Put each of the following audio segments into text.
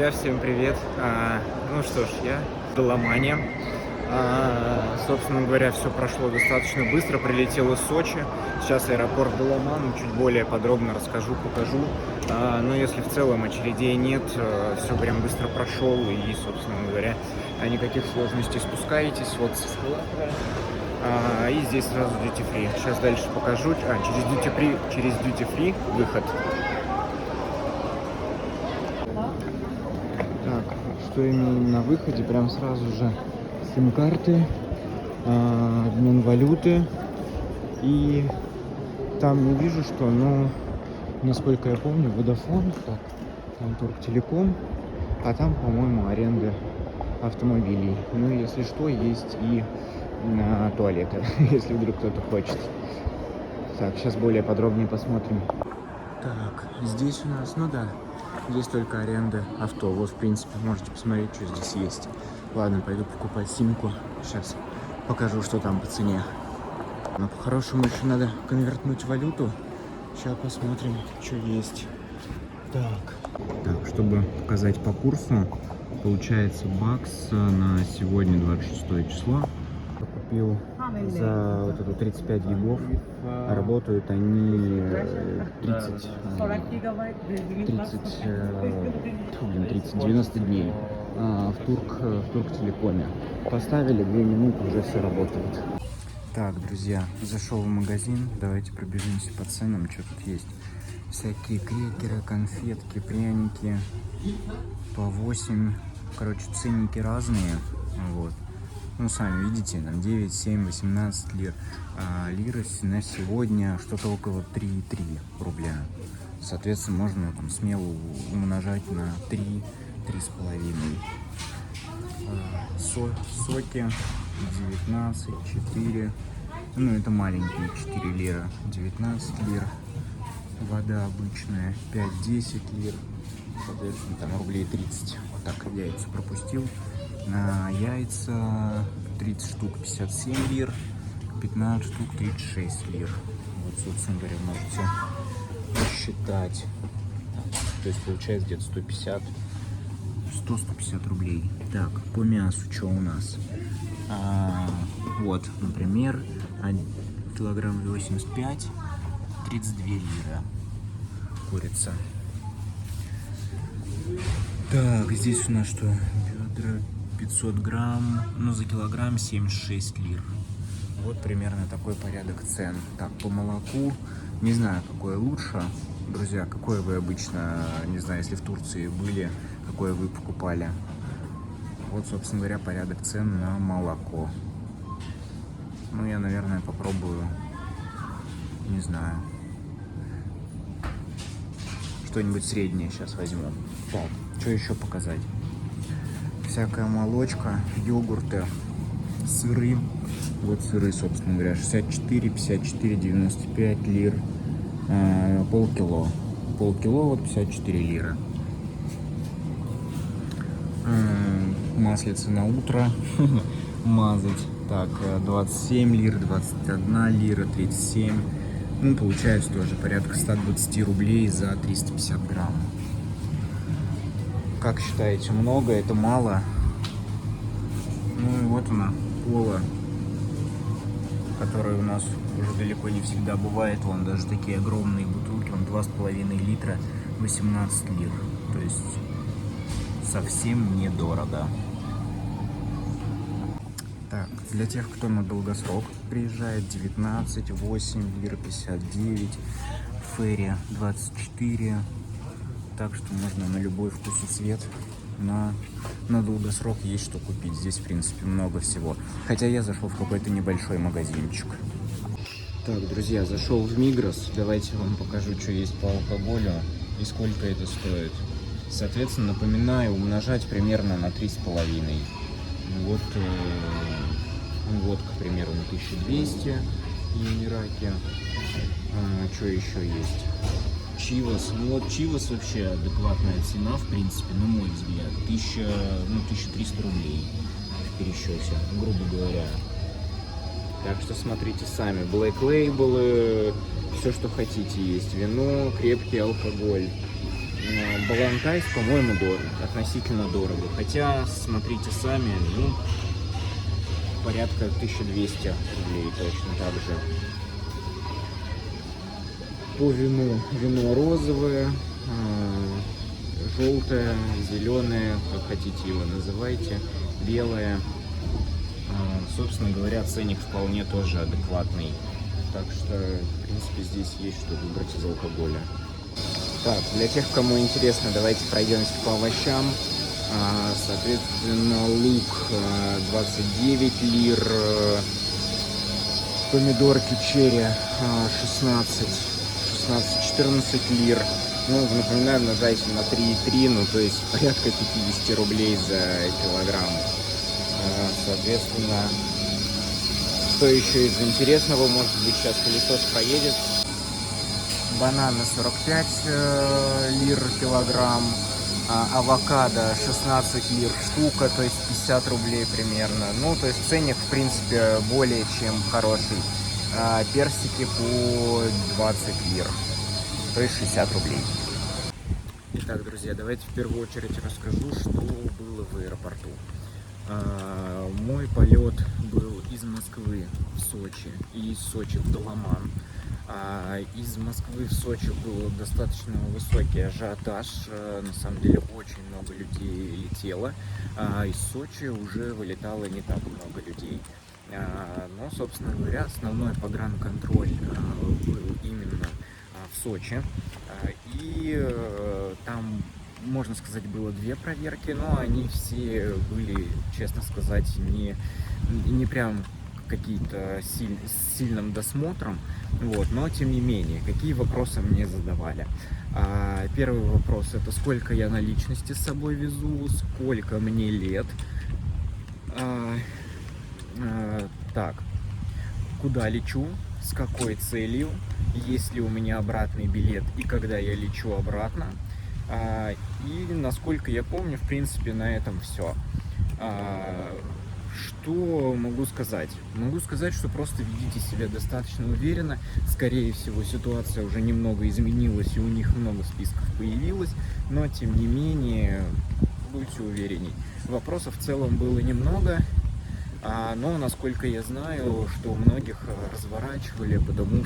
друзья, всем привет. Ну что ж, я в Доломане. Собственно говоря, все прошло достаточно быстро. Прилетел из Сочи. Сейчас аэропорт Доломан. Чуть более подробно расскажу, покажу. Но если в целом очередей нет, все прям быстро прошел. И, собственно говоря, никаких сложностей. Спускаетесь вот с эскалатора. И здесь сразу duty free. Сейчас дальше покажу. Через duty free выход. Так, что имеем на выходе? Прям сразу же сим-карты, обмен валюты. И там не вижу, что, но насколько я помню, Vodafone, так, там Турктелеком, а там, по-моему, аренда автомобилей. Ну, если что, есть и туалеты, если вдруг кто-то хочет. Так, сейчас более подробнее посмотрим. Так, здесь у нас, ну да, здесь только аренда авто. Вот, в принципе, можете посмотреть, что здесь есть. Ладно, пойду покупать симку. Сейчас покажу, что там по цене. Но по-хорошему еще надо конвертнуть валюту. Сейчас посмотрим, что есть. Так, чтобы показать по курсу, получается бакс на сегодня 26 число. Купил за вот эту 35 гигов. Работают они 90 дней в Турктелекоме. Поставили 2 минуты, уже все работает. Так, друзья, зашел в магазин. Давайте пробежимся по ценам, что тут есть. Всякие крекеры, конфетки, пряники по 8. Короче, ценники разные. Вот. Ну, сами видите, там 9, 7, 18 лир. Лиры на сегодня что-то около 3,3 рубля. Соответственно, можно там смело умножать на 3, 3,5. Соки 19, 4. Ну, это маленькие 4 лира. 19 лир. Вода обычная 5-10 лир. Соответственно, там рублей 30. Вот так яйца пропустил. На яйца 30 штук 57 лир, 15 штук 36 лир. Вот, собственно говоря, можете посчитать. То есть получается где-то 100-150 рублей. Так, по мясу что у нас? Вот, например, килограмм 85, 32 лира курица. Так, здесь у нас что? Бедра 500 грамм, ну за килограмм 76 лир. Вот примерно такой порядок цен. Так, по молоку, не знаю, какое лучше. Друзья, какое вы обычно, не знаю, если в Турции были, какое вы покупали. Вот, собственно говоря, порядок цен на молоко. Ну, я, наверное, попробую, не знаю, что-нибудь среднее сейчас возьму. Так, что еще показать? Всякая молочка, йогурты, сыры. Вот сыры, собственно говоря, 64, 54, 95 лир. Полкило. Полкило, вот 54 лира. Маслица на утро мазать. Так, 27 лир, 21 лира, 37. Ну, получается тоже порядка 120 рублей за 350 грамм. Как считаете, много, это мало? Ну и вот она, кола, которая у нас уже далеко не всегда бывает. Вон даже такие огромные бутылки, он 2,5 литра, 18 лир. То есть совсем недорого. Так, для тех, кто на долгосрок приезжает, 19, 8 лир, 59, ферри 24. Так что можно на любой вкус и цвет. На долгосрок есть что купить. Здесь, в принципе, много всего. Хотя я зашел в какой-то небольшой магазинчик. Так, друзья, зашел в Мигрос. Давайте вам покажу, что есть по алкоголю и сколько это стоит. Соответственно, напоминаю, умножать примерно на 3,5. Вот водка, к примеру, на 1200 в Ираке. Что еще есть? Чивас. Вот Чивас вообще адекватная цена, в принципе, на мой взгляд. 1300 рублей в пересчете, грубо говоря. Так что смотрите сами. Black Label, все, что хотите есть. Вино, крепкий алкоголь. Балантайс, по-моему, дорого, относительно дорого. Хотя, смотрите сами, ну, порядка 1200 рублей точно так же. По вину. Вино розовое, желтое, зеленое, как хотите его называйте, белое. Собственно говоря, ценник вполне тоже адекватный. Так что, в принципе, здесь есть что выбрать из алкоголя. Так, для тех, кому интересно, давайте пройдемся по овощам. Соответственно, лук 29 лир, помидорки черри 16-14 лир. Ну, напоминаю, умножайте на 3,3, ну, то есть порядка 50 рублей за килограмм. Соответственно, что еще из интересного, может быть, сейчас пылесос проедет. Бананы 45 лир килограмм, авокадо 16 лир штука, то есть 50 рублей примерно. Ну, то есть ценник, в принципе, более чем хороший. Персики по 20 лир, то есть 60 рублей. Итак, друзья, давайте в первую очередь расскажу, что было в аэропорту. Мой полет был из Москвы в Сочи и из Сочи в Даламан. Из Москвы в Сочи был достаточно высокий ажиотаж, на самом деле очень много людей летело, из Сочи уже вылетало не так много людей. Но, собственно говоря, основной погранконтроль был именно в Сочи, и там, можно сказать, было 2 проверки, но они все были, честно сказать, не прям какие-то с сильным досмотром, вот, но тем не менее, какие вопросы мне задавали. Первый вопрос — это сколько я наличности с собой везу, сколько мне лет, так, куда лечу, с какой целью, есть ли у меня обратный билет и когда я лечу обратно. И, насколько я помню, в принципе, на этом все. Что могу сказать? Могу сказать, что просто ведите себя достаточно уверенно. Скорее всего, ситуация уже немного изменилась, и у них много списков появилось. Но, тем не менее, будьте уверенней. Вопросов в целом было немного. Но, насколько я знаю, что многих разворачивали, потому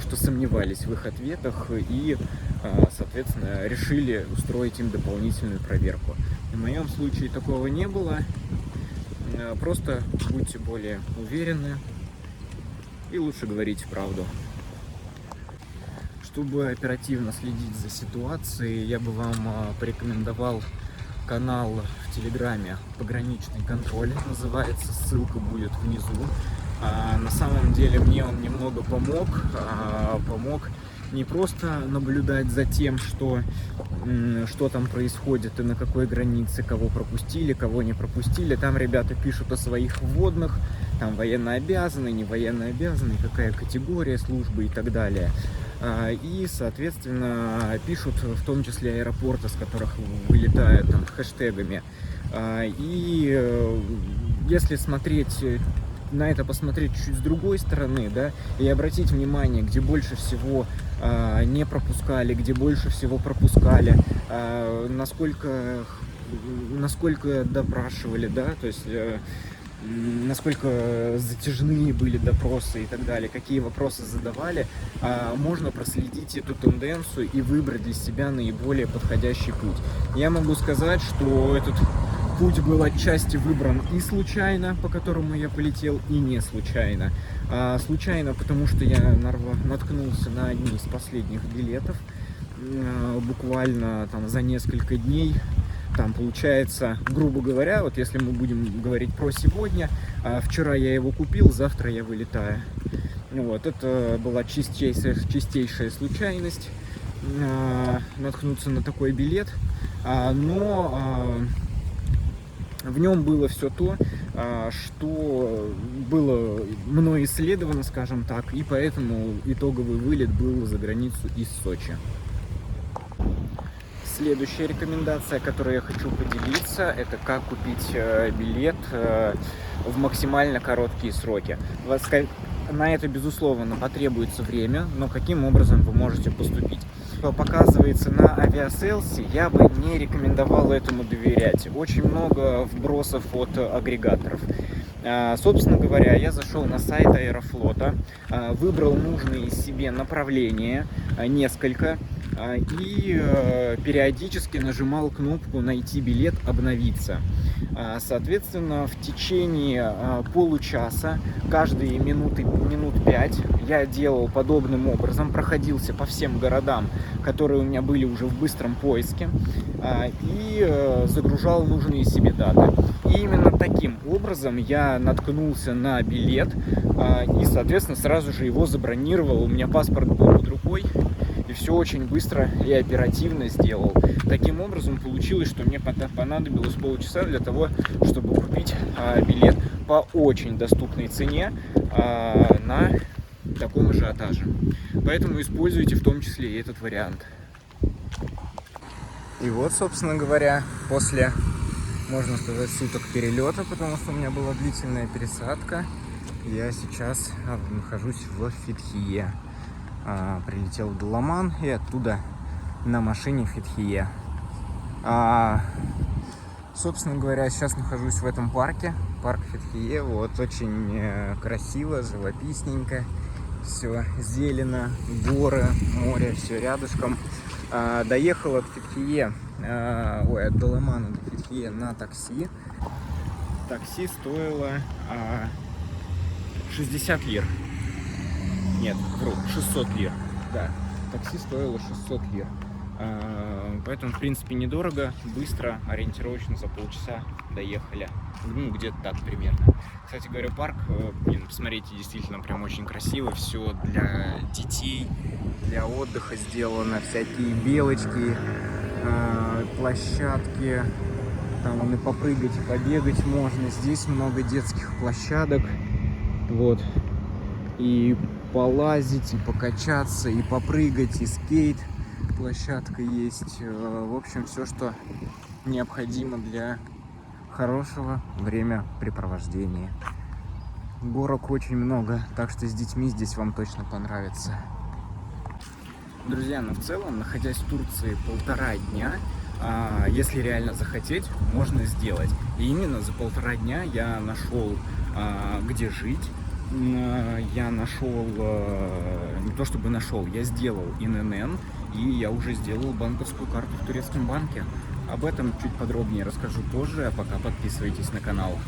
что сомневались в их ответах и, соответственно, решили устроить им дополнительную проверку. В моем случае такого не было. Просто будьте более уверены и лучше говорите правду. Чтобы оперативно следить за ситуацией, я бы вам порекомендовал канал в Телеграме «Пограничный контроль», называется, ссылка будет внизу. На самом деле мне он немного помог не просто наблюдать за тем, что там происходит и на какой границе, кого пропустили, кого не пропустили. Там ребята пишут о своих вводных, там военнообязанные, не военнообязанные, какая категория службы и так далее. И, соответственно, пишут в том числе аэропорты, с которых вылетают, там, хэштегами. И если смотреть на это, посмотреть чуть с другой стороны, да, и обратить внимание, где больше всего не пропускали, где больше всего пропускали, насколько допрашивали, да, то есть насколько затяжные были допросы и так далее, какие вопросы задавали, можно проследить эту тенденцию и выбрать для себя наиболее подходящий путь. Я могу сказать, что этот путь был отчасти выбран и случайно, по которому я полетел, и не случайно. Случайно, потому что я наткнулся на одни из последних билетов, буквально там за несколько дней. Там получается, грубо говоря, вот если мы будем говорить про сегодня, вчера я его купил, завтра я вылетаю. Вот, это была чистейшая случайность, наткнуться на такой билет, но в нем было все то, что было мной исследовано, скажем так, и поэтому итоговый вылет был за границу из Сочи. Следующая рекомендация, которой я хочу поделиться, это как купить билет в максимально короткие сроки. На это, безусловно, потребуется время, но каким образом вы можете поступить? Что показывается на авиаселсе, я бы не рекомендовал этому доверять. Очень много вбросов от агрегаторов. Собственно говоря, я зашел на сайт Аэрофлота, выбрал нужные себе направления, несколько, и периодически нажимал кнопку «Найти билет», «Обновиться». Соответственно, в течение получаса, каждые минут 5 я делал подобным образом, проходился по всем городам, которые у меня были уже в быстром поиске, и загружал нужные себе даты. И именно таким образом я наткнулся на билет и, соответственно, сразу же его забронировал. У меня паспорт был под рукой, и все очень быстро и оперативно сделал. Таким образом получилось, что мне понадобилось полчаса для того, чтобы купить билет по очень доступной цене на таком ажиотаже. Поэтому используйте в том числе и этот вариант. И вот, собственно говоря, после, можно сказать, суток перелета, потому что у меня была длительная пересадка, я сейчас нахожусь в Фетхие. Прилетел в Даламан и оттуда на машине в Фетхие. Собственно говоря, сейчас нахожусь в этом парке, парк Фетхие. Вот, очень красиво, живописненько, все зелено, горы, море, все рядышком. Доехал от Фетхие, от Даламана до Фетхие на такси. Такси стоило 60 лир. Нет, вру, 600 лир. Да, такси стоило 600 лир. Поэтому, в принципе, недорого, быстро, ориентировочно за полчаса доехали. Ну, где-то так примерно. Кстати говоря, парк, посмотрите, действительно прям очень красиво. Все для детей, для отдыха сделано. Всякие белочки, площадки. Там и попрыгать, и побегать можно. Здесь много детских площадок. Вот. И полазить, и покачаться, и попрыгать, и скейт. Площадка есть. В общем, все, что необходимо для хорошего времяпрепровождения. Горок очень много, так что с детьми здесь вам точно понравится. Друзья, но в целом, находясь в Турции 1,5 дня, если реально захотеть, можно сделать. И именно за 1,5 дня я нашел, где жить. Я нашел, не то чтобы нашел, я сделал ИНН, и я уже сделал банковскую карту в турецком банке. Об этом чуть подробнее расскажу позже, а пока подписывайтесь на канал.